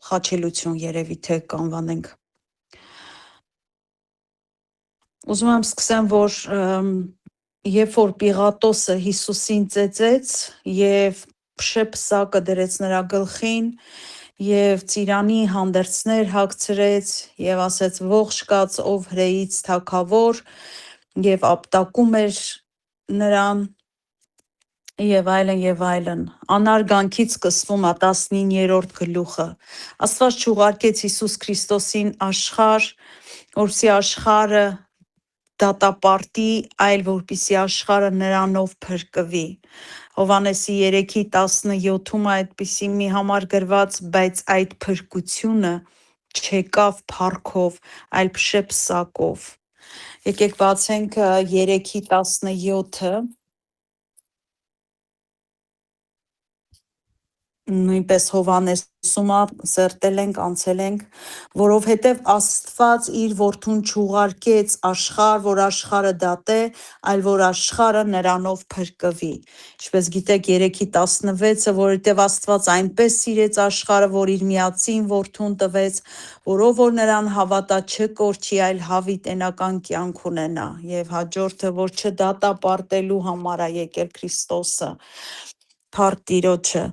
խաչելություն երևի թե կանվանենք։ Ուզում եմ սկսեմ, որ երբ որ Պիղատոսը Հիսուսին ծեծեց եւ փշեպսակը դրեց նրա գլխին եւ ծիրանի հանդերձներ հագցրեց եւ ասեց ողջ կաց ով հրեից թագավոր եւ ապտակում էր նրան եւ այլն անարգանքից սկսվում է 19-րդ գլուխը Աստված չուղարկեց Հիսուս Քրիստոսին աշխարհ որպեսզի աշխարհը դատապարտի այլ որպեսզի աշխարհը նրանով փրկվի Հովհաննեսի 3:17-ում այդպիսի մի համար գրված բայց այդ փրկությունը չեկավ փառքով այլ փշեպսակով Եկեք բացենք 3:17-ը նույնպես Հովհաննեսում սերտել ենք, անցել ենք, որովհետև Աստված իր որդուն չուղարկեց աշխարհ, որ աշխարհը դատե, այլ որ աշխարհը նրանով փրկվի։ Ինչպես գիտեք 3:16-ը, որովհետև Աստված այնպես սիրեց աշխարհը, որ իր միածին որդուն տվեց, որով որ նրան հավատա չկորչի, այլ հավիտենական կյանք ունենա։ Եվ հաջորդը, որ չդատապարտելու համար է եկել Քրիստոսը, փառք Տիրոջը։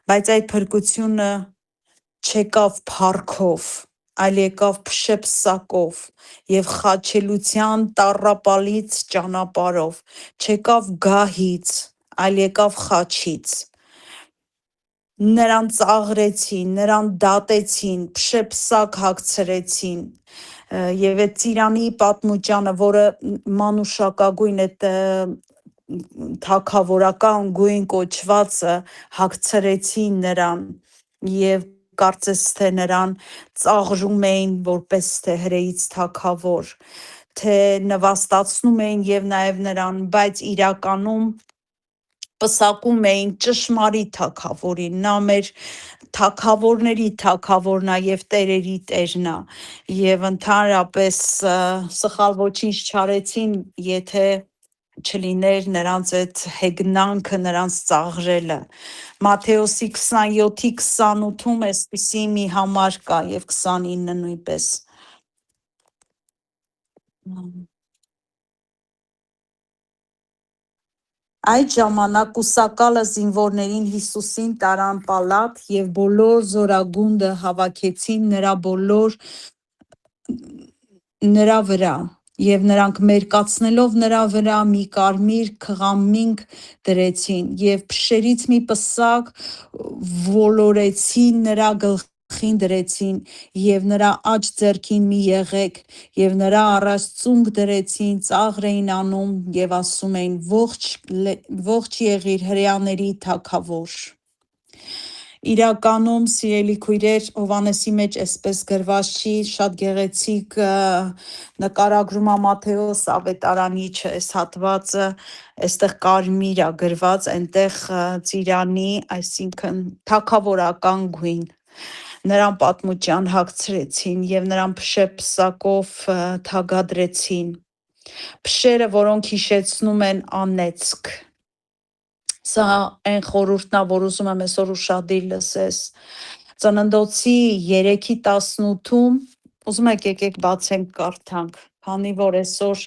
Բայց այդ փրկությունը չեկավ փառքով, այլ եկավ փշեպսակով եւ խաչելության տառապալից ճանապարհով, չեկավ գահից, այլ եկավ խաչից։ Նրան ծաղրեցին, նրան դատեցին, փշեպսակ հագցրեցին։ Եվ այդ ծիրանի պատմուճանը, որը մանուշակագույն է թագավորական գույն կոչվածը հագցրեցին նրան եւ կարծես թե նրան ծաղրում էին որպես թե հրեից թագավոր թե նվաստացնում էին եւ նաեւ նրան բայց իրականում պսակում էին ճշմարիտ թագավորին նա մեր թագավորների թագավորն է եւ տերերի տերն է եւ ընդհանրապես սխալ ոչինչ չարեցին եթե չլիներ նրանց այդ հեգնանքը նրանց ծաղրելը Մատթեոսի 27:28-ում էսպիսի մի համար կա եւ 29 նույնպես Այդ ժամանակ կուսակալը զինվորներին Հիսուսին տարան պալատ եւ բոլոր զորագունդը հավաքեցին նրա վրա եւ նրանք մերկացնելով նրա վրա մի կարմիր քղամինք դրեցին եւ փշերից մի պսակ ոլորեցին նրա գլխին դրեցին եւ նրա աջ ձեռքին մի եղեգ եւ նրա առաջ ծունկ դրեցին ծաղր էին անում եւ ասում էին ողջ եղիր հրեաների թագավոր Իրականում սիրելի քույրեր Հովհաննեսի մեջ այսպես գրված չի շատ գեղեցիկ նկարագրում է Մատթեոս ավետարանի այս հատվածը այստեղ կարմիր է գրված այնտեղ ծիրանի այսինքն թագավորական գույն նրան պատմուճան հագցրեցին եւ նրան փշեպսակով թագադրեցին փշերը որոնք հիշեցնում են անեծք Սա այն խորհուրդն է, որ ուզում եմ այսօր ուշադիր լսես։ Ծննդոցի 3:18-ում ուզում եկեք բացենք կարդանք, քանի որ այսօր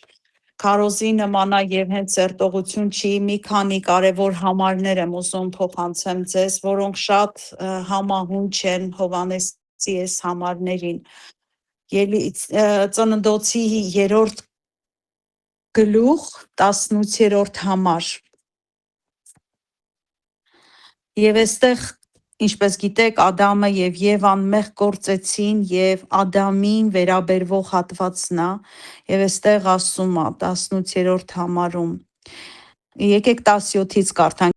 քարոզի նման է եւ հենց ծերտողություն չի, մի քանի կարևոր համարներ եմ ուզում փոխանցեմ ձեզ, որոնք շատ համահունչ են Հովհաննեսի այս համարներին։ Ծննդոցի 3-րդ գլուխ 18-րդ համար Եվ այստեղ, ինչպես գիտեք, Ադամը եւ Եվան մեղք գործեցին եւ Ադամին վերաբերվող հատվածն է եւ այստեղ ասում է 18-րդ համարում Եկեք 17-ից կարդանք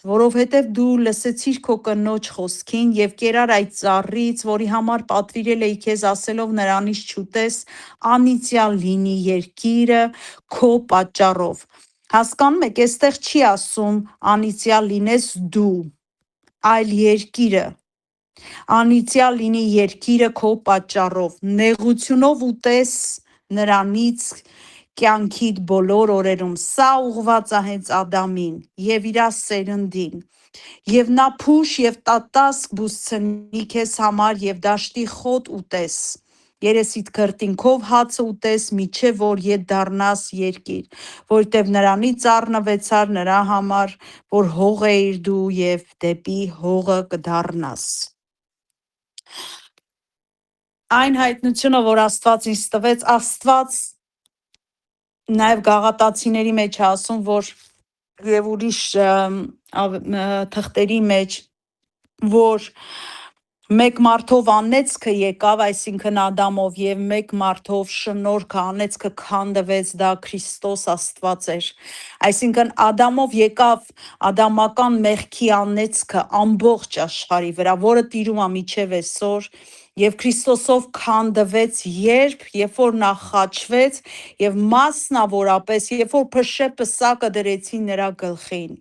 Որովհետև դու լսեցիր քո կնոջ խոսքին եւ կերար այդ ծառից, որի համար պատվիրել էի քեզ ասելով նրանից չուտես, անիծյալ լինի երկիրը քո պատճառով։ Հասկանում եք, այստեղ չի ասում անիծյալ լինես դու, այլ երկիրը։ Անիծյալ լինի երկիրը քո պատճառով, նեղությունով ուտես նրանից կյանքիդ բոլոր օրերում։ Սա ուղղված է հենց Ադամին եւ իր սերնդին։ Եվ նա փուշ եւ տատասկ բուսցնի քեզ համար եւ դաշտի խոտ ուտես։ Երեսիդ քրտինքով հացը ուտես, միչև որ ետ դառնաս երկիր, որտեվ նրանից առնվեցար նրա համար, որ հող էիր դու եւ դեպի հողը կդառնաս։ Այն հայտնությունը, որ Աստված ինձ տվեց, Աստված նաև գաղատացիների մեջ է ասում, որ եւ ուրիշ թղթերի մեջ, որ մեկ մարդով անեծքը եկավ, այսինքն Ադամով, եւ մեկ մարդով շնորհքը անեծքը քանդվեց, դա Քրիստոս Աստված էր։ Այսինքն Ադամով եկավ ադամական մեղքի անեծքը ամբողջ աշխարհի վրա, որը տիրում է միջև այսօր, եւ Քրիստոսով քանդվեց, երբ որ նա խաչվեց, եւ մասնավորապես, երբ որ փշե պսակը դրեցին նրա գլխին։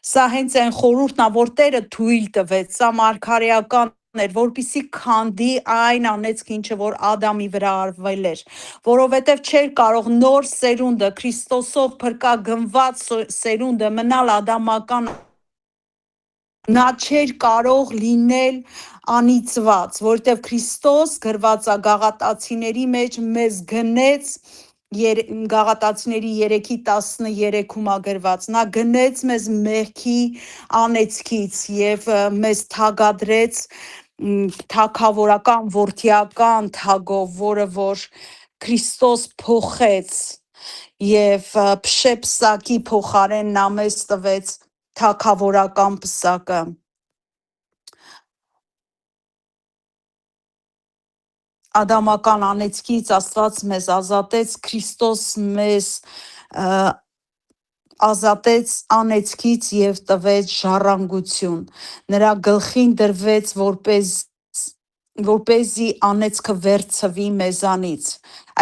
Սա հենց այն խորհուրդն է, որ Տերը թույլ տվեց, սա մարգարեական էր, որպիսի քանդի այն անեծքը, ինչը որ Ադամի վրա արվել էր, որովհետև չէր կարող նոր սերունդը, Քրիստոսով փրկագնված սերունդը մնալ ադամական, նա չէր կարող լինել անիծված, որտեղ Քրիստոս գրված է Գաղատացիների մեջ մեզ գնեց Գաղատացիների 3:13-ում է գրված, նա գնեց մեզ մեղքի անեծքից եւ մեզ թագադրեց թագավորական որդիական թագով, որը որ Քրիստոս փոխեց եւ փշե պսակի փոխարեն նա մեզ տվեց թագավորական պսակը։ Ադամական անեծքից Աստված մեզ ազատեց, Քրիստոս մեզ ազատեց անեծքից եւ տվեց ժառանգություն։ Նրա գլխին դրվեց, որպեսզի անեծքը վերցվի մեզանից։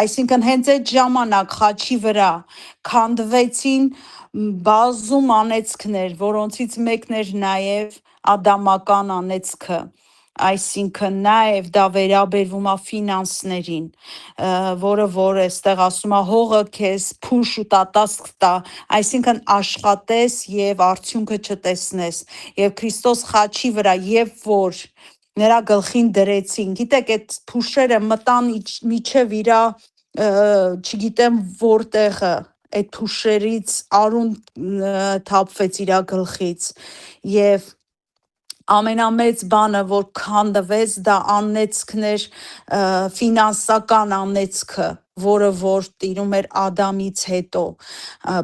Այսինքն հենց այդ ժամանակ խաչի վրա քանդվեցին բազում անեծքներ, որոնցից մեկն էր նաև ադամական անեծքը, այսինքն նաև դա վերաբերվում է ֆինանսներին, որը որ այստեղ ասում է հողը քեզ փուշ ու տատասկ տա, այսինքն աշխատես եւ արդյունքը չտեսնես, եւ Քրիստոս խաչի վրա երբ որ նրա գլխին դրեցին, գիտեք, այդ փուշերը մտան միջև իրա չգիտեմ որտեղը, այդ փուշերից արուն թափվեց իրա գլխից եւ ամենամեծ բանը, որ քանդվեց, դա անեծքներ, ֆինանսական անեծքը, որը որ տիրում էր Ադամից հետո,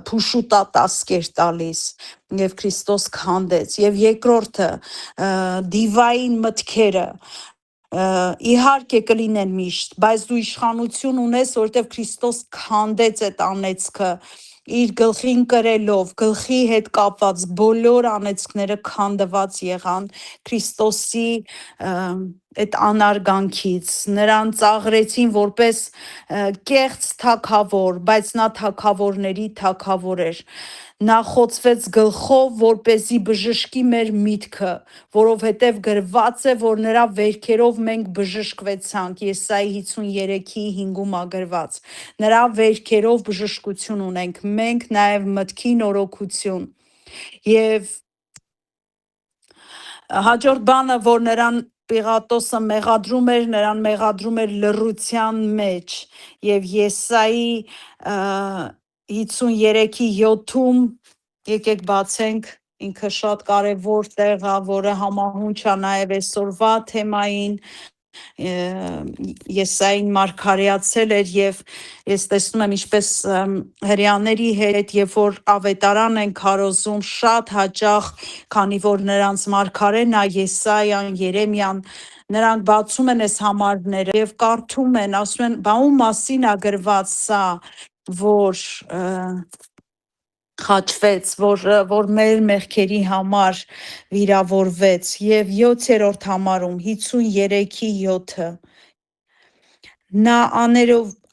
փուշու տատասկ էր տալիս եւ Քրիստոս քանդեց։ Եվ երկրորդը դիվային մտքերը, իհարկե կլինեն միշտ, բայց դու իշխանություն ունես, որովհետև Քրիստոս քանդեց այդ անեծքը իր գլխին կրելով, գլխի հետ կապված բոլոր անեծքները քանդված եղան Քրիստոսի այդ անարգանքից, նրան ծաղրեցին որպես կեղծ թագավոր, բայց նա թագավորների թագավոր էր։ Նա խոցվեց գլխով, որպեսզի բժշկի մեր միտքը, որովհետև գրված է, որ նրա վերքերով մենք բժշկվեցանք, Եսայի 53:5-ում է գրված։ Նրա վերքերով բժշկություն ունենք, մենք նաև մտքի նորոգություն։ Եվ հաջորդ բանը, որ նրան Պիղատոսը մեղադրում էր, նրան մեղադրում էր լռության մեջ, եւ Եսայի 53:7-ում եկեք բացենք, ինքը շատ կարևոր տեղ է, որը համահունչ է նաև այսօրվա թեմային, Եսային մարգարեացել էր եւ ես տեսնում եմ ինչպես հрьяաների հետ, երբ որ ավետարան են քարոզում, շատ հաճախ, քանի որ նրանց մարգարեն է Եսայան, Երեմիան, նրանք բացում են այս համարները եւ կարդում են, ասում են, բա ում մասին է գրված սա, որ խաչվեց, որ մեր մեղքերի համար վիրավորվեց, եւ 7-րդ համարում 53:7 նա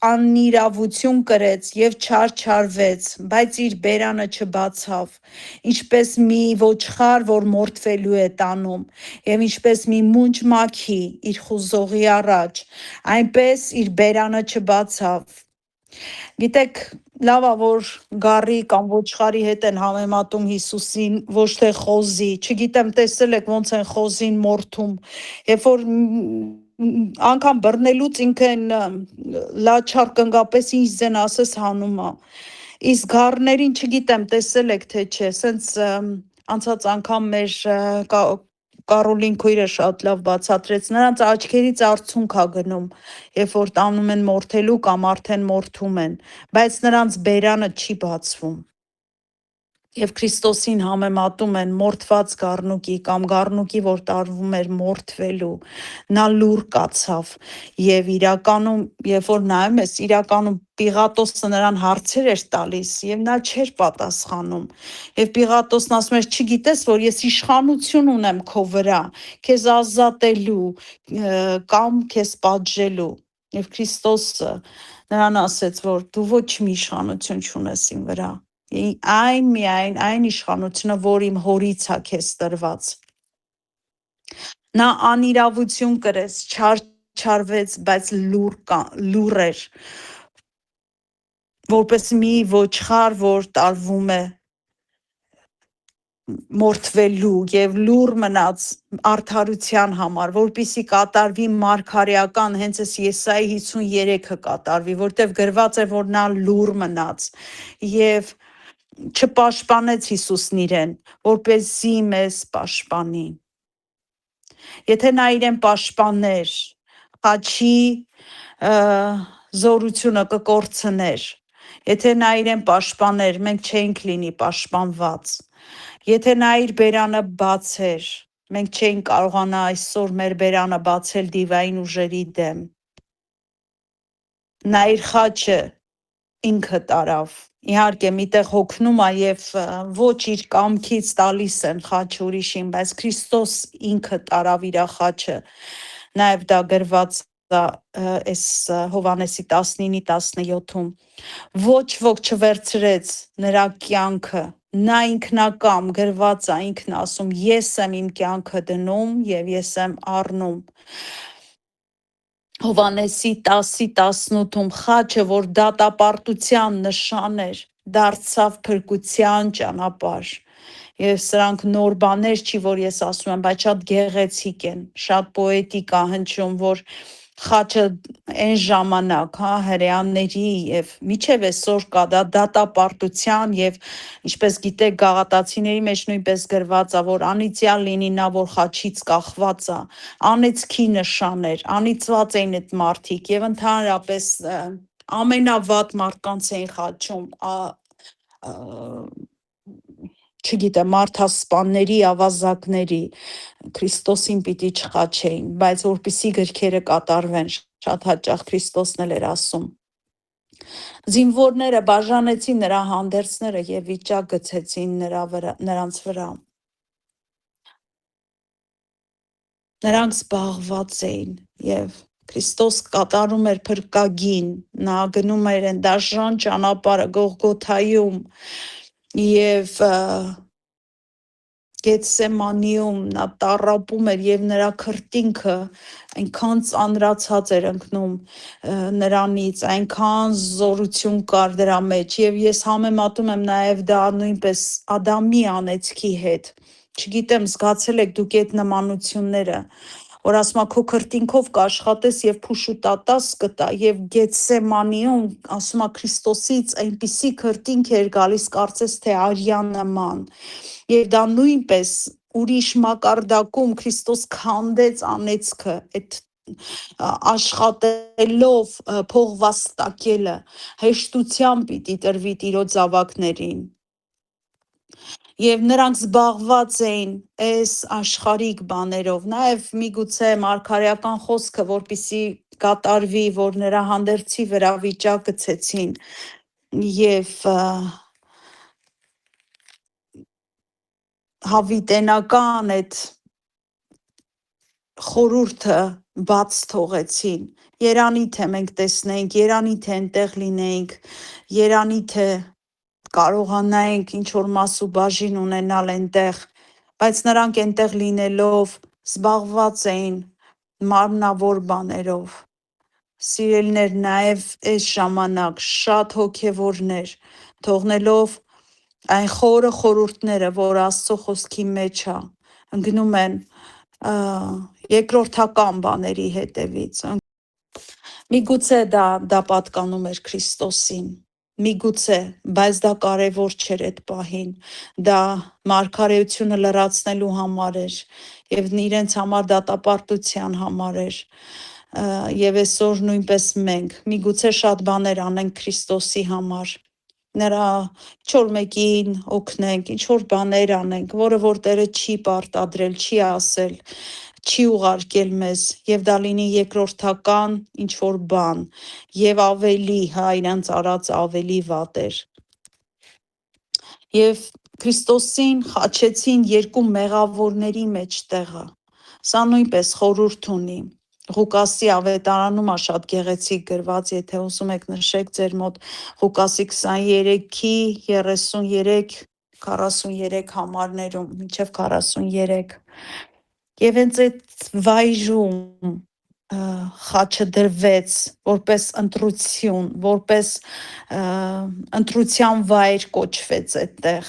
անիրավություն կրեց եւ չարչարվեց, բայց իր բերանը չբացավ, ինչպես մի ոչխար, որ մորթվելու է տանում, եւ ինչպես մի մունջ մաքի իր խուզողի առաջ, այնպես իր բերանը չբացավ։ Գիտեք, լավ է, որ գառի կամ ոչխարի հետ են համեմատում Հիսուսին, ոչ թե խոզի։ Չգիտեմ, տեսել եք ոնց են խոզին մորթում, երբ որ անգամ բռնելուց ինքն լաչար կնգապես ինչ ձեն ասես հանում է։ Իսկ գառներին չգիտեմ, տեսել եք թե չէ, սենց անցած անգամ մեր Կարոլին քույրը շատ լավ բացատրեց, նրանց աչքերից արցունք ա գնում, երբ որ տանում են մորթելու կամ արդեն մորթում են, բայց նրանց բերանը չի բացվում։ Եվ Քրիստոսին համեմատում են մորթված գառնուկի կամ գառնուկի, որ տարվում էր մորթվելու, նա լուր կացավ եւ իրականում, երբ որ նայում ես, իրականում Պիղատոսը նրան հարցեր էր տալիս եւ նա չէր պատասխանում։ Եվ Պիղատոսն ասում էր. «Չգիտես, որ ես իշխանություն ունեմ քո վրա, քեզ ազատելու կամ քեզ պատժելու»։ Եվ Քրիստոսը նրան ասեց, որ դու ոչ մի իշխանություն չունես իմ վրա, այն իշխանությունը, որ իմ հորից է քեզ տրված։ Նա անիրավություն կրեց, չարվեց, բայց լուր էր, որպես մի ոչխար, որ տարվում է մորթվելու եւ լուր մնաց արդարության համար, որպիսի կատարվի մարգարեական, հենց այս Եսայի 53-ը կատարվի, որտեղ գրված է, որ նա լուր մնաց եւ չպաշտպանեց Հիսուսն իրեն, որպեսզի մեզ պաշտպանի։ Եթե նա իրեն պաշտպաներ, խաչի զորությունը կկորցներ։ Եթե նա իրեն պաշտպաներ, մենք չէինք լինի պաշտպանված։ Եթե նա իր բերանը բացեր, մենք չէինք կարողանա այսօր մեր բերանը բացել դիվային ուժերի դեմ։ Նա իր խաչը ինքը տարավ։ Իհարկե, միտեղ հոգնում է եւ ոչ իր կամքից տալիս են խաչը ուրիշին, բայց Քրիստոս ինքը տարավ իր խաչը։ Նաեւ դա գրված է այս Հովանեսի 19-17-ում։ Ոչ ոք չվերցրեց նրա կյանքը, նա ինքնակամ գրված է, ինքն ասում, ես եմ իմ կյանքը դնում եւ ես եմ առնում։ Հովանեսի 10-18-ում խաչը, որ դատապարտության նշան էր, դարձավ փրկության ճանապարհ։ Եվ սրանք նոր բաներ չի, որ ես ասում եմ, բայց շատ գեղեցիկ են, շատ պոետիկ է հնչում, որ խաչը այն ժամանակ, հրեաների եւ միջև այսօր կա դա դատապարտության եւ ինչպես գիտեք գաղատացիների մեջ նույնպես գրված է, որ անիծյալ լինի նա, որ խաչից կախված է, անեծքի նշան էր, անիծված էին այդ մարդիկ եւ ընդհանրապես ամենավատ մարդկանց էին խաչում, չգիտեմ, մարդասպանների, ավազակների, Քրիստոսին պիտի չխաչեին, բայց որպիսի գրքերը կատարվեն, շատ հաճախ Քրիստոսն էլ էր ասում։ Զինվորները բաժանեցին նրա հանդերձները եւ վիճակ գցեցին նրանց վրա։ Նրանք զբաղված էին եւ Քրիստոս կատարում էր փրկագին, նա գնում էր այն դաժան ճանապարհը Գողգոթայում եւ Գեթսեմանիում նա տառապում էր եւ նրա քրտինքը այնքան ծանրացած էր ընկնում նրանից, այնքան զորություն կար դրա մեջ եւ ես համեմատում եմ նաեւ դա նույնպես Ադամի անեծքի հետ։ Չգիտեմ, զգացել եք դուք այդ նմանությունները, որ ասում է քո քրտինքով կաշխատես եւ փուշուտատաս կտա եւ Գեթսեմանիում ասում է Քրիստոսից այնպիսի քրտինք էր գալիս, կարծես թե արյան նման։ Եվ դա նույնպես ուրիշ մակարդակում Քրիստոս քանդեց անեծքը, այդ աշխատելով փող վաստակելը, հեշտությամբ պիտի տրվի Տիրոջ զավակներին։ Եվ նրանք զբաղված էին այս աշխարհիկ բաներով, նաև միգուցե մարգարեական խոսքը, որպիսի կատարվի, որ նրա հանդերձի վրա վիճակ գցեցին եւ հավիտենական այդ խորհուրդը բաց թողեցին։ Երանի թե մենք տեսնենք, երանի թե այնտեղ լինենք, երանի թե կարողանայինք ինչ որ մաս ու բաժին ունենալ այնտեղ, բայց նրանք այնտեղ լինելով զբաղված էին մարմնավոր բաներով, Սիրելիներ, նաև այս ժամանակ շատ հոգևորներ թողնելով այն խորը խորհուրդները, որ Աստծո խոսքի մեջ է, ընկնում են երկրորդական բաների հետևից։ Միգուցե դա պատկանում էր Քրիստոսին։ Միգուցե, բայց դա կարևոր չէր այդ պահին։ Դա մարգարեությունը լրացնելու համար էր եւ իրենց համար դատապարտության համար էր։ Եվ այսօր նույնպես մենք միգուցե շատ բաներ անենք Քրիստոսի համար, նրա ինչ որ մեկին օգնենք, ինչ որ բաներ անենք, որը որ Տերը չի պարտադրել, չի ասել, չի ուղարկել մեզ, եւ դա լինի երկրորդական ինչ որ բան, եւ ավելի, իրանց արած ավելի վատ էր։ Եվ Քրիստոսին խաչեցին երկու մեղավորների մեջտեղը։ Սա նույնպես խորհուրդ ունի։ Ղուկասի ավետարանում է շատ գեղեցիկ գրված, եթե ուզում եք նշեք ձեր մոտ Ղուկասի 23-ի 43 համարներում, մինչև 43։ Եվ հենց այդ վայրում խաչը դրվեց որպես ընտրություն, որպես ընտրության վայր կոչվեց այդտեղ։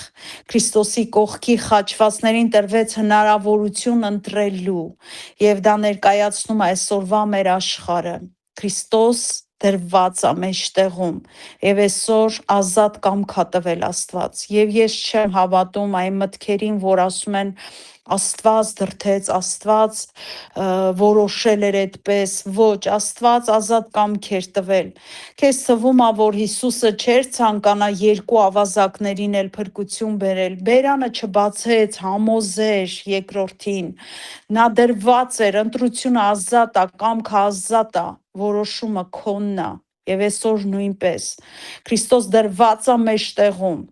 Քրիստոսի կողքի խաչվածներին տրվեց հնարավորություն ընտրելու, եւ դա ներկայացնում է այսօրվա մեր աշխարհը։ Քրիստոս դրված է մեջտեղում, եւ այսօր ազատ կամք է տվել Աստված։ Եվ ես չեմ հավատում այն մտքերին, որ ասում են Աստված դրդեց, Աստված որոշել էր այդպես, ոչ, Աստված ազատ կամք էր տվել։ Քեզ թվում է, որ Հիսուսը չէր ցանկանա երկու ավազակներին էլ փրկություն բերել, բերանը չբացեց, համոզեր երկրորդին, նա դրված էր, ընտրությունը ազատ է, կամքը ազատ է, որոշումը քոնն է, եւ այսօր նույնպես Քրիստոս դրված է մեջտեղում։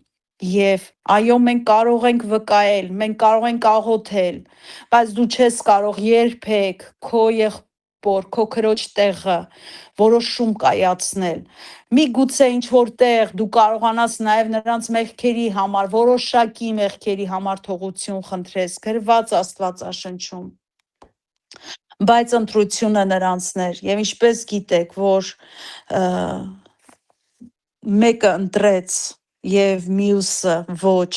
Եվ այո, մենք կարող ենք վկայել, մենք կարող ենք աղոթել, բայց դու չես կարող երբեք քո եղբոր, քո քրոջ տեղը որոշում կայացնել։ Միգուցե ինչ որ տեղ դու կարողանաս նաև նրանց մեղքերի համար, որոշակի մեղքերի համար թողություն խնդրես, գրված Աստվածաշնչում, բայց ընտրությունը նրանցն էր։ Եվ ինչպես գիտեք, որ մեկը ընտրեց եւ մյուսը ոչ,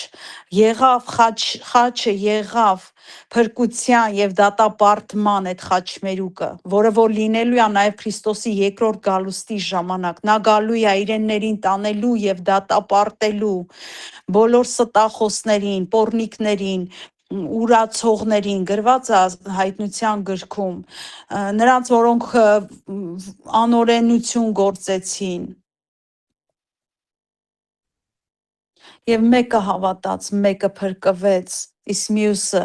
եղավ խաչը եղավ փրկության եւ դատապարտման այդ խաչմերուկը, որը որ լինելու է նաեւ Քրիստոսի երկրորդ գալուստի ժամանակ։ Նա գալու է իրեններին տանելու եւ դատապարտելու բոլոր ստախոսներին, պոռնիկներին, ուրացողներին, գրված է հայտնության գրքում, նրանց, որոնք անօրենություն գործեցին, եւ մեկը հավատաց, մեկը փրկվեց, իսկ մյուսը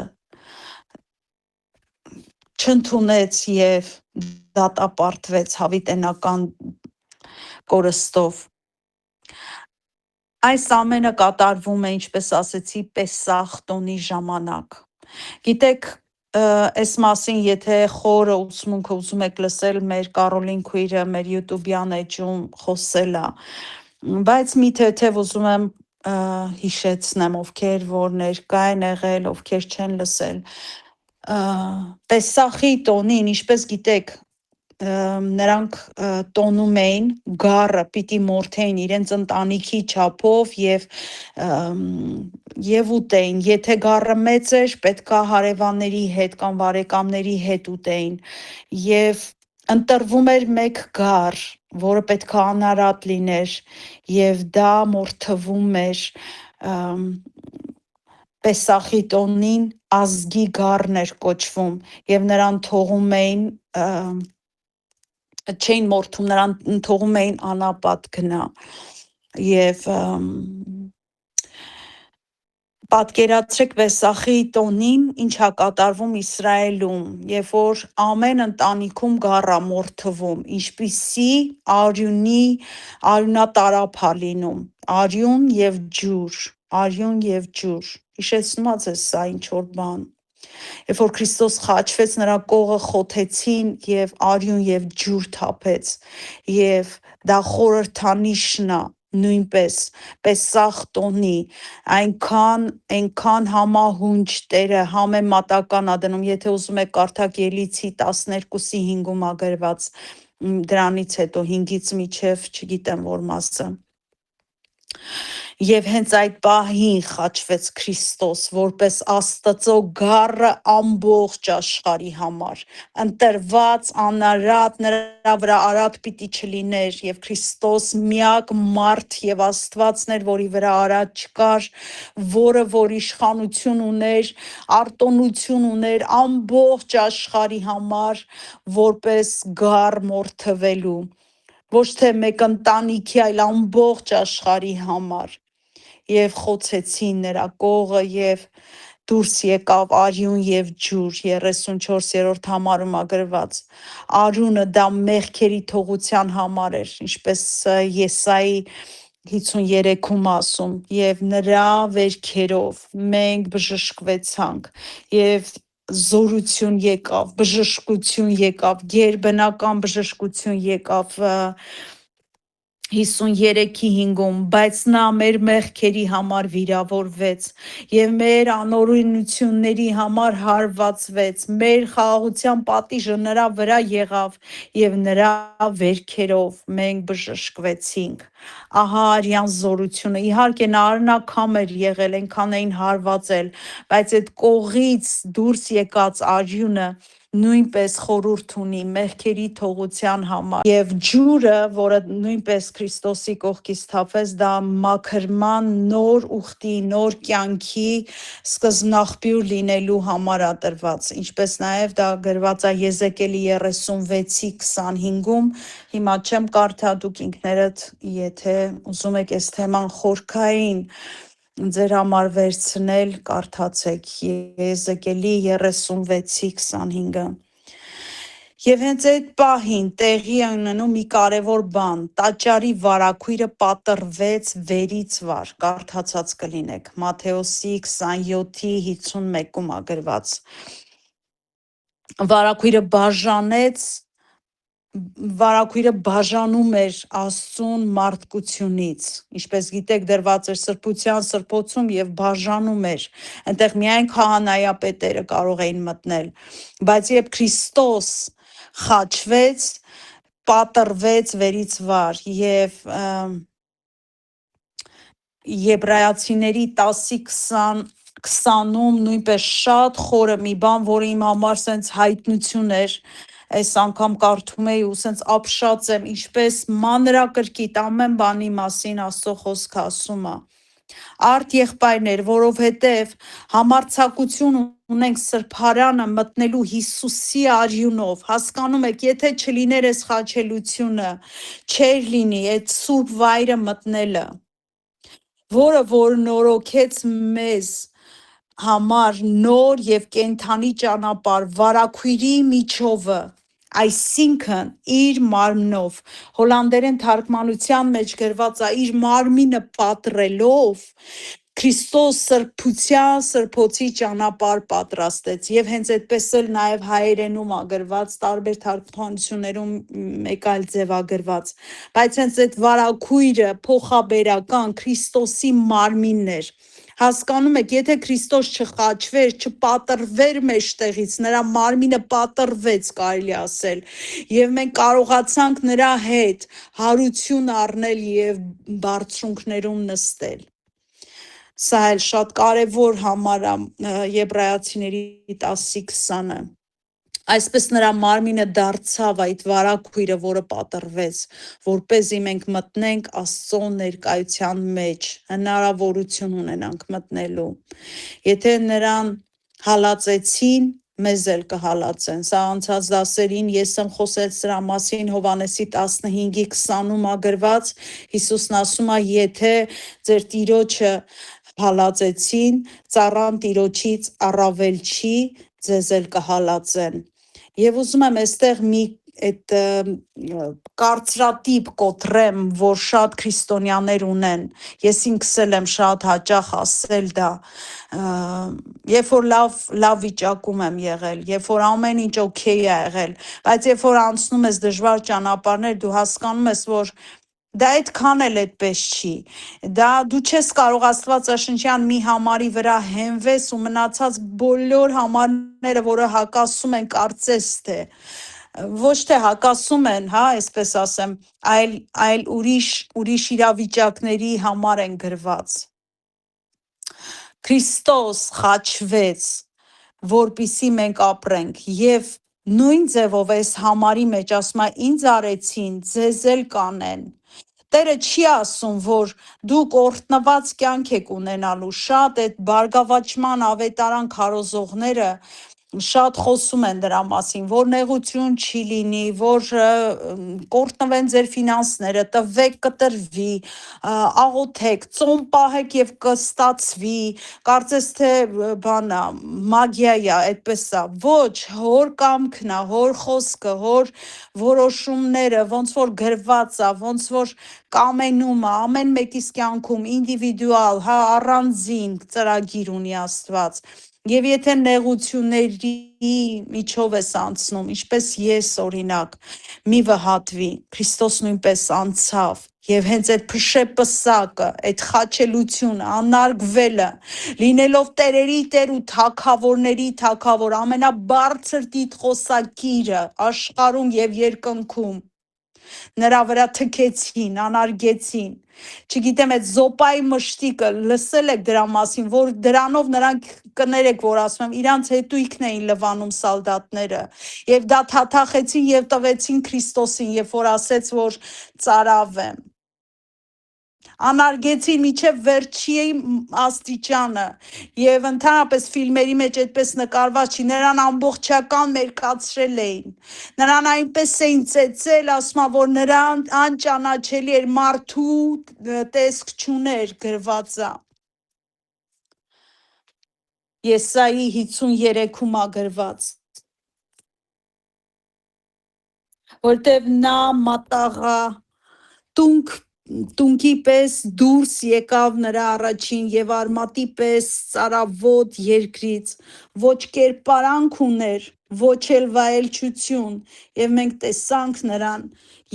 չընդունեց եւ դատապարտվեց հավիտենական կորստով։ Այս ամենը կատարվում է, ինչպես ասեցի, Պեսախ տոնի ժամանակ։ Գիտեք, այս մասին, եթե խորը ուսմունքը ուզում եք լսել, մեր Կարոլին քույրը մեր YouTube-յան էջում խոսել է, բայց մի թեթև ուզում եմ հիշեցնեմ, ովքեր որ ներկա են եղել, ովքեր չեն լսել։ Պեսախի տոնին, ինչպես գիտեք, նրանք տոնում էին, գառը պիտի մորթեին իրենց ընտանիքի չափով եւ ուտեին, եթե գառը մեծ էր, պետքա հարևանների հետ կամ բարեկամների հետ ուտեին, եւ ընտրվում էր մեկ գառ, որը պետք է անարատ լիներ, եւ դա մորթվում էր Պեսախի տոնին ազգի գառն էր կոչվում, եւ նրան թողում էին, չէին մորթում, նրան թողում էին անապատ գնա։ Եվ պատկերացրեք Պեսախի տոնին ինչա կատարվում Իսրայելում, երբ որ ամեն ընտանիքում գառ է մորթվում, ինչպիսի արյունատարափ է լինում, արյուն եւ ջուր, հիշեցնում է ձեզ սա ինչ որ բան։ Երբ որ Քրիստոս խաչվեց, նրա կողը խոթեցին եւ արյուն եւ ջուր թափեց, եւ դա խորհրդանիշն է նույնպես Պեսախ տոնի, այնքան համահունչ Տերը համեմատական է դնում, եթե ուզում եք կարդաք Ելիցի 12-5-ում է գրված, դրանից հետո 5-ից միջև չգիտեմ որ մասը Եվ հենց այդ պահին խաչվեց Քրիստոս, որպես Աստծո գառը ամբողջ աշխարհի համար, ընտրված, անարատ, նրա վրա արատ պիտի չլիներ, եւ Քրիստոս միակ մարդ եւ Աստվածն էր, որի վրա արատ չկար, որ իշխանություն ուներ, արտոնություն ուներ ամբողջ աշխարհի համար, որպես գառ մորթվելու ոչ թե մեկ ընտանիքի, այլ ամբողջ աշխարհի համար եւ խոցեցին նրա կողը եւ դուրս եկավ արյուն եւ ջուր 34-րդ համարում ագրված արյունը դա մեղքերի թողության համար էր ինչպես Եսայի 53-ում ասում եւ նրա վերքերով մենք բժշկվեցանք եւ զորություն եկավ բժշկություն եկավ գերբնական բժշկություն եկավ 53-5-ում, բայց նա մեր մեղքերի համար վիրավորվեց եւ մեր անօրենությունների համար հարվածվեց, մեր խաղաղության պատիժը նրա վրա եղավ եւ նրա վերքերով մենք բժշկվեցինք։ Ահա արյան զորությունը, իհարկե նա արնակամ էր եղել, այնքան էին հարվածել, բայց այդ կողից դուրս եկած արյունը նույնպես խորուրդ ունի մեղքերի թողության համար եւ ջուրը, որը նույնպես Քրիստոսի կողքից թափվեց, դա մաքրման նոր ուխտի, նոր կյանքի սկզբնաղբյուր լինելու համար ա տրված, ինչպես նաեւ դա գրված է Եզեկիելի 36:25-ում, հիմա չեմ կարդա, դուք ինքներդ եթե ուզում եք այս թեման խորքային ձեր համար վերցնել, կարդացեք Եզեկիելի 36:25-ը Եվ հենց այդ պահին տեղի ունենում մի կարևոր բան, տաճարի վարագույրը պատռվեց վերից վար, կարդացած կլինեք, Մատթեոսի 27:51-ում ագրված։ Վարագույրը բաժանում էր Աստծուն մարդկությունից, ինչպես գիտեք դրված էր սրբության սրբոցում եւ բաժանում էր, այնտեղ միայն քահանայապետերը կարող էին մտնել, բայց երբ Քրիստոս խաչվեց, պատռվեց վերից վար եւ Եբրայացիների 10:20-ում նույնպես շատ խորը մի բան, որը իմ համար սենց հայտնություն էր, այս անգամ կարդում էի ու սենց ապշած եմ, ինչպես մանրակրկիտ ամեն բանի մասին Աստծո խոսքը ասում է։ Արդ եղբայրներ, որովհետև համարձակություն ունենք սրբարանը մտնելու Հիսուսի արյունով, հասկանում եք, եթե չլիներ այս խաչելությունը, չէր լինի այդ սուրբ վայրը մտնելը, որը որ նորոգեց մեզ համար նոր եւ կենթանի ճանապարհ վարագույրի միջովը, այսինքն իր մարմնով, հոլանդերեն թարգմանության մեջ գրված է իր մարմինը պատռելով Քրիստոս սրբության սրբոցի ճանապարհ պատրաստեց եւ հենց այդպես էլ նաեւ հայերենում ա գրված տարբեր թարգմանություններում մեկ այլ ձև ա գրված բայց հենց այդ վարագույրը փոխաբերական Քրիստոսի մարմինն էր հասկանում եք եթե Քրիստոս չխաչվեր չպատրվեր մեջտեղից նրա մարմինը պատռվեց կարելի ասել եւ մենք կարողացանք նրա հետ հարություն առնել եւ բարձունքներում նստել Սա էլ շատ կարևոր համար է Եբրայացիների 10:20-ը Այսպես նրա մարմինը դարձավ այդ վարագույրը, որը պատռվեց, որպեսզի մենք մտնենք Աստծո ներկայության մեջ, հնարավորություն ունենանք մտնելու։ Եթե նրան հալածեցին, մեզ էլ կհալածեն։ Սա անցած դասերին ես եմ խոսել սրա մասին Հովանեսի 15:20-ում ագրված Հիսուսն ասում է, եթե ձեր տիրոջը հալածեցին, ծառան տիրոջից առավել չի, ձեզ էլ կհալածեն։ Եվ ուզում եմ այստեղ մի այդ կարծրատիպ կոտրեմ, որ շատ քրիստոնյաներ ունեն։ Ես ինքս էլ եմ շատ հաճախ ասել դա։ Երբ որ լավ վիճակում եմ եղել, երբ որ ամեն ինչ օքեյ է եղել, բայց երբ որ անցնում ես դժվար ճանապարհներ, դու հասկանում ես, որ դա այդքան էլ այդպես չի։ Դա դու չես կարող Աստվածաշնչյան մի համարի վրա հենվես ու մնացած բոլոր համարները, որը հակասում են, կարծես թե ոչ թե հակասում են, հա, այսպես ասեմ, այլ ուրիշ իրավիճակների համար են գրված։ Քրիստոս խաչվեց, որպիսի մենք ապրենք եւ նույն ձևով այս համարի մեջ ասում է ինձ արեցին, ձեզ էլ կանեն։ Տերը չի ասում, որ դուք օրհնված կյանք եք ունենալու, շատ այդ բարգավաճման ավետարան քարոզողները շատ խոսում են դրա մասին, որ նեղություն չի լինի, որ կորտնվեն ձեր ֆինանսները, տվեք կտրվի, աղոթեք, ծոմ պահեք եւ կստացվի, կարծես թե բանա, մագիա է, այդպես է։ Ոչ, հոր կամքն է, հոր խոսքը, հոր որոշումները, ոնց որ գրված է, ոնց որ կամենում է, ամեն մեկիս կյանքում ինդիվիդուալ, հա, առանձին ծրագիր ունի Աստված։ Եվ եթե նեղությունների միջով ես անցնում, ինչպես ես օրինակ, մի վհատվի, Քրիստոս նույնպես անցավ, եւ հենց այդ փշեպսակը, այդ խաչելությունը, անարգվելը, լինելով տերերի տեր ու թագավորների թագավոր, ամենաբարձր տիտղոսակիրը աշխարհում եւ երկնքում, նրա վրա թքեցին, անարգեցին։ Չգիտեմ, այդ զոպայի մշտիկը լսել եք դրա մասին, որ դրանով նրանք կներեք, որ ասում եմ, իրանց հետույքն էին լվանում սալդատները, եւ դա թաթախեցին եւ տվեցին Քրիստոսին, երբ որ ասեց, որ ծարավ եմ, անարգեցին միջև վերջի աստիճանը եւ ընդհանրապես ֆիլմերի մեջ այդպես նկարված չի, նրան ամբողջական մերկացրել էին, նրան այնպես էին ծեծել, ասում որ նրան անճանաչելի էր, մարդու տեսք չուներ, գրված է Եսայի 53-ում է գրված, որտեվ նա մատաղա տունքի պես դուրս եկավ նրա առաջին եւ արմատի պես ծարավոտ երկրից, ոչ կերպարանք ուներ, ոչ էլ վայելչություն, եւ մենք տեսանք նրան,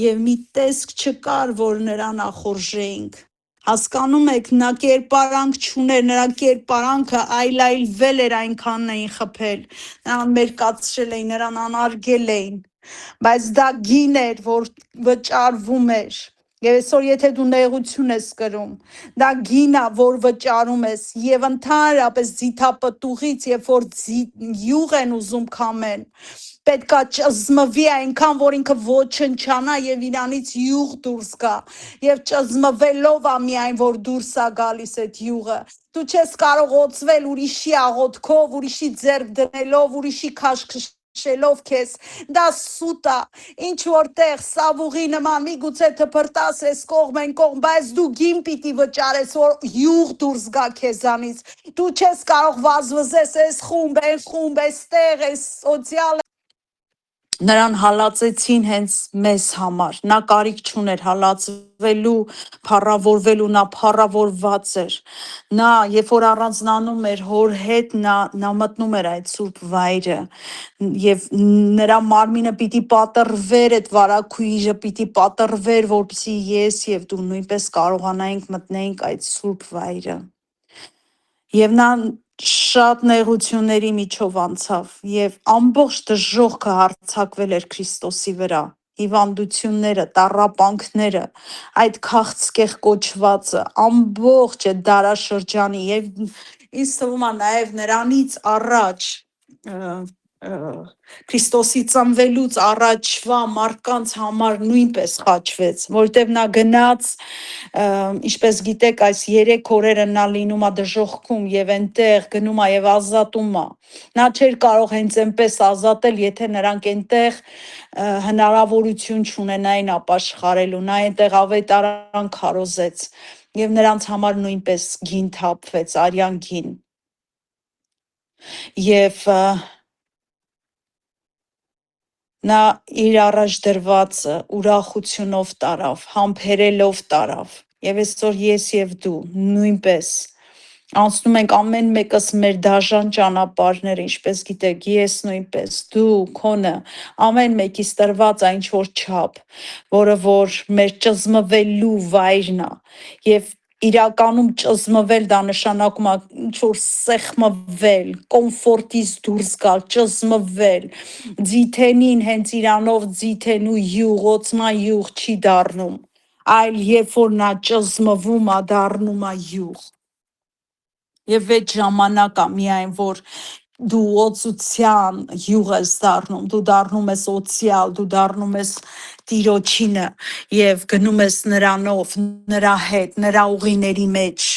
եւ մի տեսք չկար, որ նրան ախորժեինք։ Հասկանում եք, նա կերպարանք չուներ, նրա կերպարանքը այլայլվել էր, այնքանն էին խփել, նրան մերկացրել էին, նրան անարգել էին, բայց դա գին էր, որ վճարվում էր։ Եվ այսօր եթե դու նեղություն ես կրում, դա գին է, որ վճարում ես, եւ ընդհանրապես ձիթապտուղից, երբ որ յուղ են ուզում քամեն, պետքա ճզմվի այնքան, որ ինքը ոչնչանա եւ իրանից յուղ դուրս գա, եւ ճզմվելով է միայն, որ դուրս է գալիս այդ յուղը։ Դու չես կարող օծվել ուրիշի աղոթքով, ուրիշի ձեռք դնելով, ուրիշի քաշքշելով քեզ, դա սուտ է, ինչ որտեղ սավուղի նման միգուցե թփրտաս այս կողմ այն կողմ, բայց դու գին պիտի վճարես, որ յուղ դուրս գա քեզանից։ Դու չես կարող վազվզես այս խումբ, այս խումբ, այստեղ, այս սոցիալ նրան հալածեցին հենց մեզ համար, նա կարիք չուներ հալածվելու, փառավորվելու, նա փառավորված էր, նա երբ որ առանձնանում էր հոր հետ, նա մտնում էր այդ սուրբ վայրը, եւ նրա մարմինը պիտի պատռվեր, այդ վարակույրը պիտի պատռվեր, որպեսզի ես եւ դու նույնպես կարողանայինք մտնեինք այդ սուրբ վայրը։ Եվ նա շատ նեղությունների միջով անցավ եւ ամբողջ դժոխքը հարձակվել էր Քրիստոսի վրա, հիվանդությունները, տառապանքները, այդ քաղցկեղ կոչվածը, ամբողջ այդ դարաշրջանի եւ ինձ թվում է նաեւ նրանից առաջ Քրիստոսի ծնվելուց առաջվա մարդկանց համար նույնպես խաչվեց, որտեվ նա գնաց, ինչպես գիտեք, այս 3 օրերը նա լինում է դժոխքում եւ այնտեղ գնում է եւ ազատում է։ Նա չէր կարող հենց այնպես ազատել, եթե նրանք այնտեղ հնարավորություն չունենային ապաշխարելու, նա այնտեղ ավետարան քարոզեց եւ նրանց համար նույնպես գին թափվեց, արյան գին։ Եվ նա իր առաջ դրվածը ուրախությունով տարավ, համբերելով տարավ։ Եվ այսօր ես եւ դու նույնպես անցնում ենք ամեն մեկս մեր դաժան ճանապարհները, ինչպես գիտեք, ես նույնպես, դու, քոնը, ամեն մեկիս տրված այն ինչ որ չափ, որը որ մեր ճզմվելու վայրն է։ Եվ իրականում ճզմվել դա նշանակում է ինչ որ սեղմվել, կոմֆորտից դուրս գալ, ճզմվել։ Ձիթենին հենց իրանով ձիթենու յուղ, օծման յուղ չի դառնում, այլ երբ որ նա ճզմվում է, դառնում է յուղ։ Եվ այդ ժամանակ է միայն որ դու օծության յուղ ես դառնում, դու դառնում ես օծյալ, դու դառնում ես Տիրոջինը եւ գնում ես նրանով, նրա հետ, նրա ուղիների մեջ։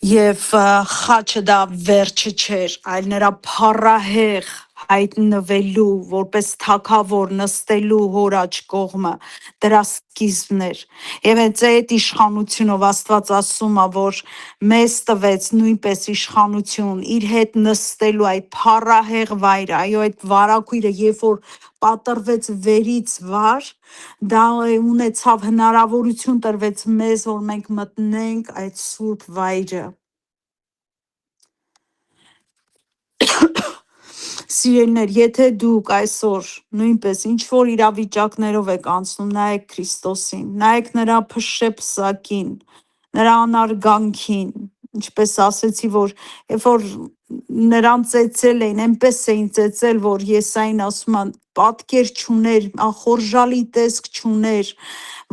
Եվ խաչը դա վերջը չէր, այլ նրա փառահեղ հայտնվելու, որպես թագավոր նստելու հոր աջ կողմը, դրա սկիզբն էր։ Եվ հենց այդ իշխանությունով Աստված ասում է, որ մեզ տվեց նույնպես իշխանություն իր հետ նստելու այդ փառահեղ վայրը, այո, այդ վարագույրը, երբ որ պատրվեց վերից վար, դա ունեցավ հնարավորություն տրվեց մեզ, որ մենք մտնենք այդ սուրբ վայրը։ Սիրելիներ, եթե դուք այսօր նույնպես ինչ որ իրավիճակներով եք անցնում, նայեք Քրիստոսին, նայեք նրա փշեպսակին, նրա անարգանքին, ինչպես ասեցի, որ երբ որ նրան ծեծել էին, այնպես էին ծեծել, որ Եսային ասում է, պատկեր չուներ, ախորժալի տեսք չուներ,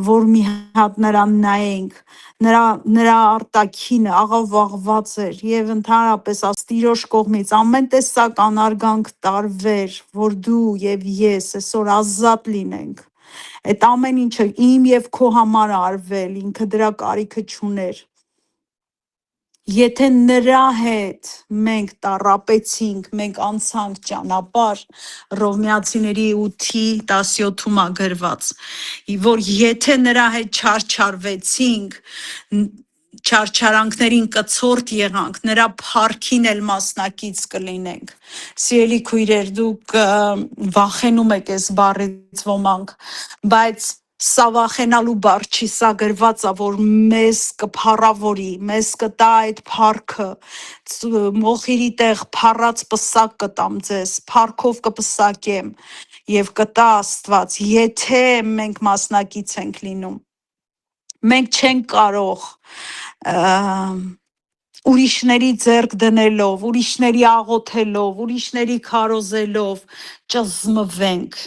որ մի հատ նրան նայենք, նրա արտաքինը աղավաղված էր եւ ընդհանրապես Աստիրոջ կողմից ամեն տեսակ անարգանք տարվեր, որ դու եւ ես այսօր ազատ լինենք։ Այդ ամեն ինչը իմ եւ քո համար արվել, ինքը դրա կարիքը չուներ։ Եթե նրա հետ մենք տառապեցինք, մենք անցանք ճանապարհ, Հռոմեացիների 8:17-ում է գրված, որ եթե նրա հետ չարչարվեցինք, չարչարանքներին կցորդ եղանք, նրա փառքին էլ մասնակից կլինենք։ Սիրելի քույրեր, դուք վախենում եք այս բառից ոմանք, բայց սա վախենալու բառ չի, սա գրված է, որ մեզ կփառավորի, մեզ կտա այդ փառքը, մոխիրի տեղ փառած պսակ կտամ ձեզ, փառքով կպսակեմ եւ կտա Աստված, եթե մենք մասնակից ենք լինում։ Մենք չենք կարող ուրիշների ձեռք դնելով, ուրիշների աղոթելով, ուրիշների քարոզելով ճզմվենք։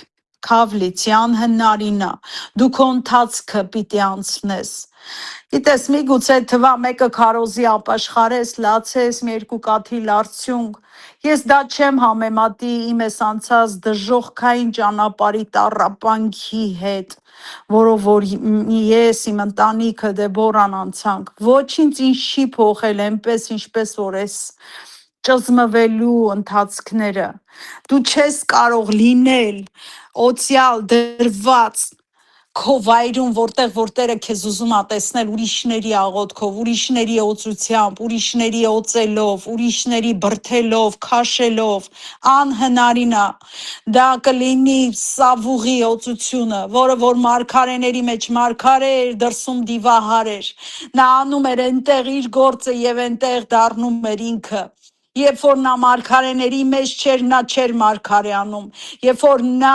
Քավլիցի անհնարին է, դու քո ընթացքը պիտի անցնես։ Գիտես, միգուցե թվա մեկը քարոզի ապաշխարես, լացես, մի երկու կաթիլ արդյունք։ Ես դա չեմ համեմատի իմ ես անցած դժոխքային ճանապարհի տառապանքի հետ, որով որ ես իմ ընտանիքը Դեբորան անցանք, ոչինչ ինձ չի փոխել այնպես ինչպես որ էս ճզմվելու ընթացքները։ Դու չես կարող լինել օծյալ դրված քո վայրում, որտեղ Տերը քեզ ուզում է տեսնել ուրիշների աղոթքով, ուրիշների օծությամբ, ուրիշների օծելով, ուրիշների բրդելով, քաշելով, անհնարին է։ Դա կլինի սավուղի օծությունը, որը որ մարգարեների մեջ մարգարե էր, դրսում դիվահար էր։ Նա անում էր այնտեղ իր գործը եւ այնտեղ դառնում էր ինքը։ Երբ որ նա մարգարեների մեջ չէր, նա չէր մարգարե անում։ Երբ որ նա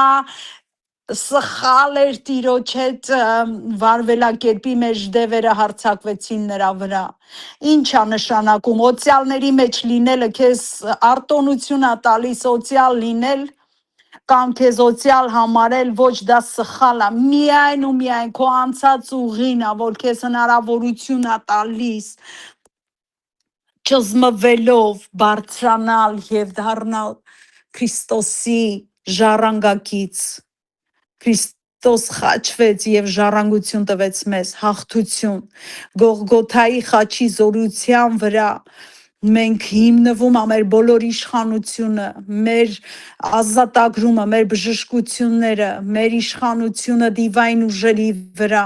սխալ էր Տիրոջ հետ վարվելակերպի մեջ դևերը հարձակվեցին նրա վրա։ Ինչ է նշանակում օծյալների մեջ լինելը, քեզ արտոնություն է տալիս օծյալ լինել կամ քեզ օծյալ համարել, ոչ, դա սխալ է։ Միայն ու միայն քո անցած ուղին է, որ քեզ հնարավորություն է տալիս ճզմվելով բարձրանալ եւ դառնալ Քրիստոսի ժառանգակից։ Քրիստոս խաչվեց եւ ժառանգություն տվեց մեզ, հաղթություն։ Գողգոթայի խաչի զորության վրա մենք հիմնվում է մեր բոլոր իշխանությունը, մեր ազատագրումը, մեր բժշկությունները, մեր իշխանությունը դիվային ուժերի վրա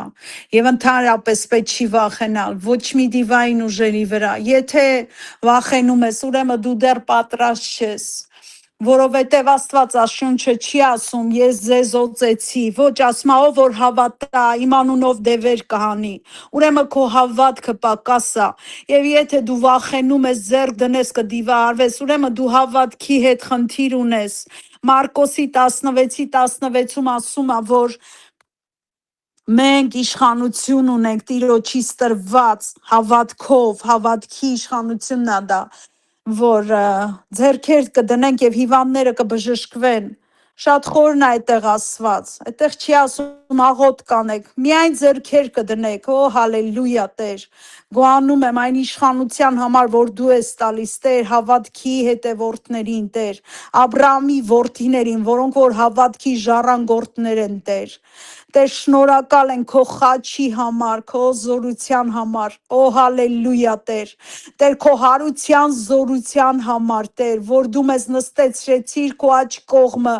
եւ ընդհանրապես պետք չի վախենալ ոչ մի դիվային ուժերի վրա։ Եթե վախենում ես, ուրեմն դու դեռ պատրաստ չես, որովհետև Աստվածաշունչը չի ասում ես ձեզ օծեցի, ոչ, ասում է ով որ հավատա իմ անունով դևեր կհանի, ուրեմն քո հավատքը պակաս է, եւ եթե դու վախենում ես ձեռք դնես կդիվարվես, ուրեմն դու հավատքի հետ խնդիր ունես։ Մարկոսի 16:16-ում ասում է, որ Մենք իշխանություն ունենք Տիրոջից տրված հավատքով, հավատքի իշխանությունն է դա, որ ձեռքեր կդնենք եւ հիվանդները կբժշկվեն։ Շատ խորն է այդտեղ ասված։ Այդտեղ չի ասում աղոտ կանեք, միայն ձեռքեր կդնեք։ Օ հալելույա Տեր։ Գոհանում եմ այն իշխանության համար, որ դու ես տալիս, Տեր, հավատքի հետևորդներին, Տեր, Աբրահամի որդիներին, որոնք որ հավատքի ժառանգորդներ են, Տեր։ Տեր, շնորհակալ են քո խաչի համար, քո զորության համար։ Օ հալելույա Տեր։ Տեր, քո հարության զորության համար, Տեր, որ դու մեզ նստեցրեցիր քո աջ կողմը,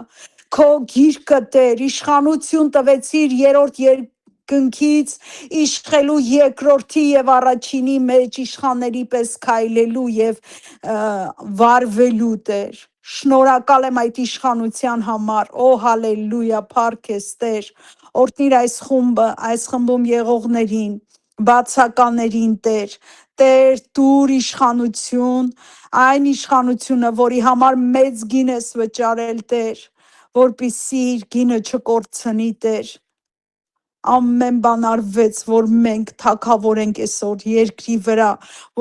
քո գիրկը, Տեր, իշխանություն տվեցիր երրորդ երկնքից իշխելու երկրորդի եւ առաջինի մեջ իշխանների պես քայլելու եւ վարվելու, Տեր։ Շնորհակալ եմ այդ իշխանության համար։ Օ հալելույա, փառք ես, Տեր։ Օրհնիր այս խումբը, այս խմբում եղողներին, բացականերին, Տեր։ Տեր, դուր իշխանություն, այն իշխանությունը, որի համար մեծ գին ես վճարել, Տեր, որպիսի իր գինը չկորցնի, Տեր։ Ամեն բան արվեց, որ մենք թագավորենք այսօր երկրի վրա,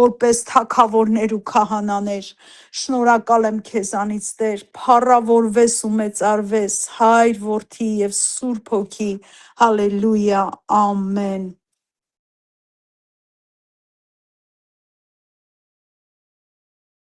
որպես թագավորներ ու քահանաներ։ Շնորհակալ եմ քեզանից, Տեր, փառավորվես ու մեծարվես, Հայր, Որդի եւ Սուրբ Հոգի։ Հալելույա, ամեն։